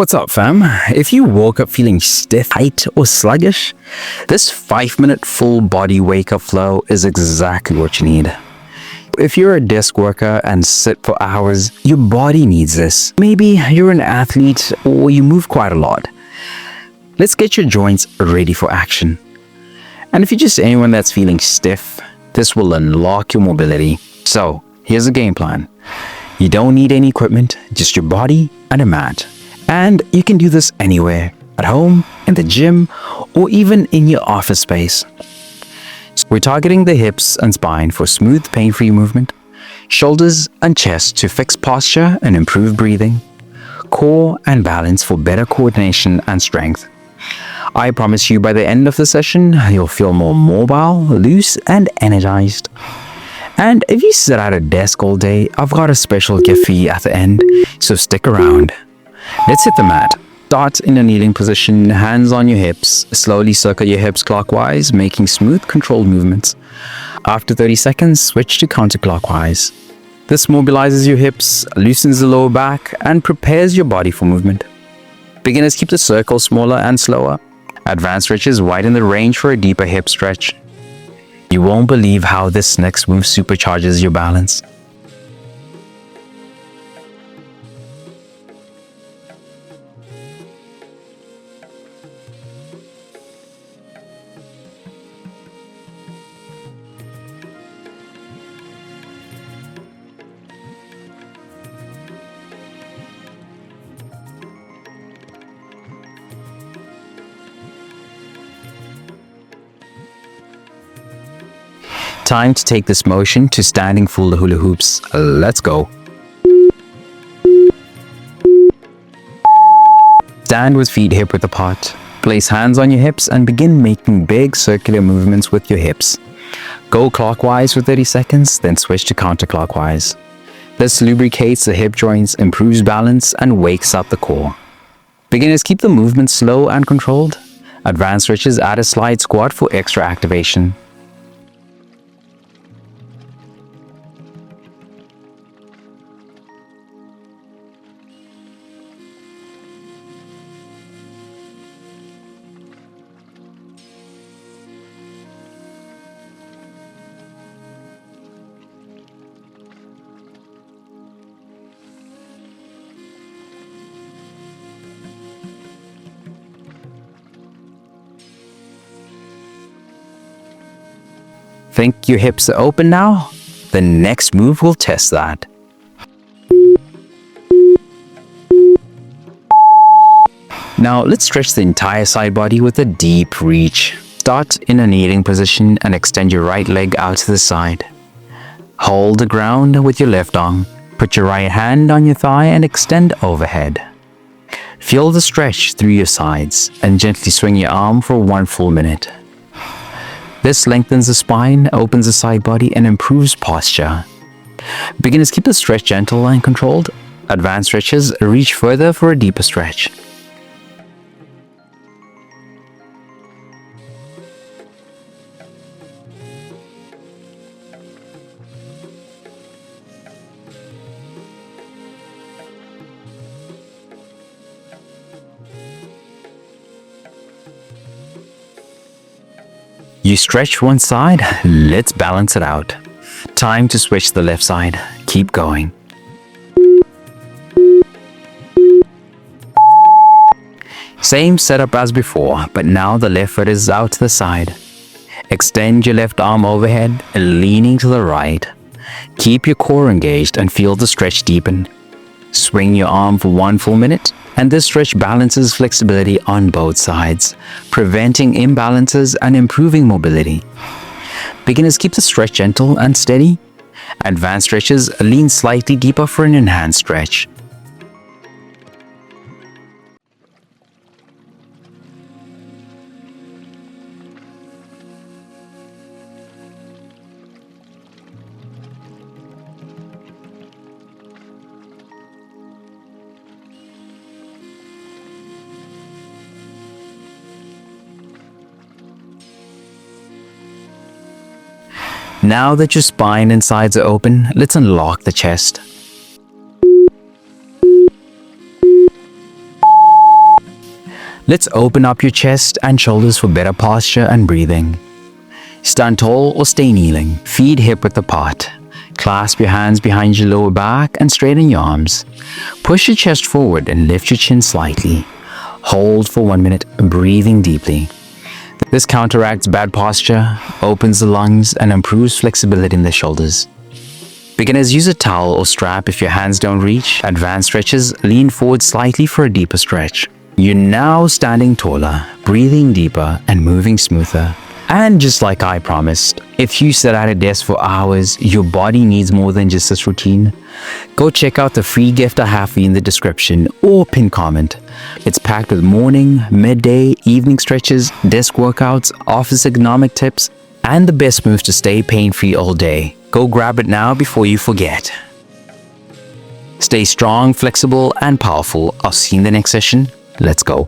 What's up, fam? If you woke up feeling stiff, tight, or sluggish, this 5-minute full body wake-up flow is exactly what you need. If you're a desk worker and sit for hours, your body needs this. Maybe you're an athlete or you move quite a lot. Let's get your joints ready for action. And if you're just anyone that's feeling stiff, this will unlock your mobility. So, here's the game plan. You don't need any equipment, just your body and a mat. And you can do this anywhere, at home, in the gym, or even in your office space. So we're targeting the hips and spine for smooth, pain-free movement, shoulders and chest to fix posture and improve breathing, core and balance for better coordination and strength. I promise you by the end of the session, you'll feel more mobile, loose, and energized. And if you sit at a desk all day, I've got a special gift for you at the end, so stick around. Let's hit the mat. Start in a kneeling position, hands on your hips. Slowly circle your hips clockwise, making smooth, controlled movements. After 30 seconds, switch to counterclockwise. This mobilizes your hips, loosens the lower back, and prepares your body for movement. Beginners keep the circle smaller and slower. Advanced stretches widen the range for a deeper hip stretch. You won't believe how this next move supercharges your balance. Time to take this motion to standing full hula hoops. Let's go. Stand with feet hip width apart. Place hands on your hips and begin making big circular movements with your hips. Go clockwise for 30 seconds, then switch to counterclockwise. This lubricates the hip joints, improves balance, and wakes up the core. Beginners keep the movement slow and controlled. Advanced stretches add a slide squat for extra activation. Think your hips are open now? The next move will test that. Now let's stretch the entire side body with a deep reach. Start in a kneeling position and extend your right leg out to the side. Hold the ground with your left arm. Put your right hand on your thigh and extend overhead. Feel the stretch through your sides and gently swing your arm for 1 full minute. This lengthens the spine, opens the side body, and improves posture. Beginners keep the stretch gentle and controlled. Advanced stretches reach further for a deeper stretch. You stretch one side, let's balance it out. Time to switch to the left side. Keep going. Same setup as before, but now the left foot is out to the side. Extend your left arm overhead, leaning to the right. Keep your core engaged and feel the stretch deepen. Swing your arm for 1 full minute, and this stretch balances flexibility on both sides, preventing imbalances and improving mobility. Beginners keep the stretch gentle and steady. Advanced stretches lean slightly deeper for an enhanced stretch. Now that your spine and sides are open, let's unlock the chest. Let's open up your chest and shoulders for better posture and breathing. Stand tall or stay kneeling, feet hip width apart. Clasp your hands behind your lower back and straighten your arms. Push your chest forward and lift your chin slightly. Hold for 1 minute, breathing deeply. This counteracts bad posture, opens the lungs, and improves flexibility in the shoulders. Beginners use a towel or strap if your hands don't reach. Advanced stretchers, lean forward slightly for a deeper stretch. You're now standing taller, breathing deeper, and moving smoother. And just like I promised, if you sit at a desk for hours, your body needs more than just this routine. Go check out the free gift I have for you in the description or pin comment. It's packed with morning, midday, evening stretches, desk workouts, office ergonomic tips, and the best moves to stay pain-free all day. Go grab it now before you forget. Stay strong, flexible, and powerful. I'll see you in the next session. Let's go.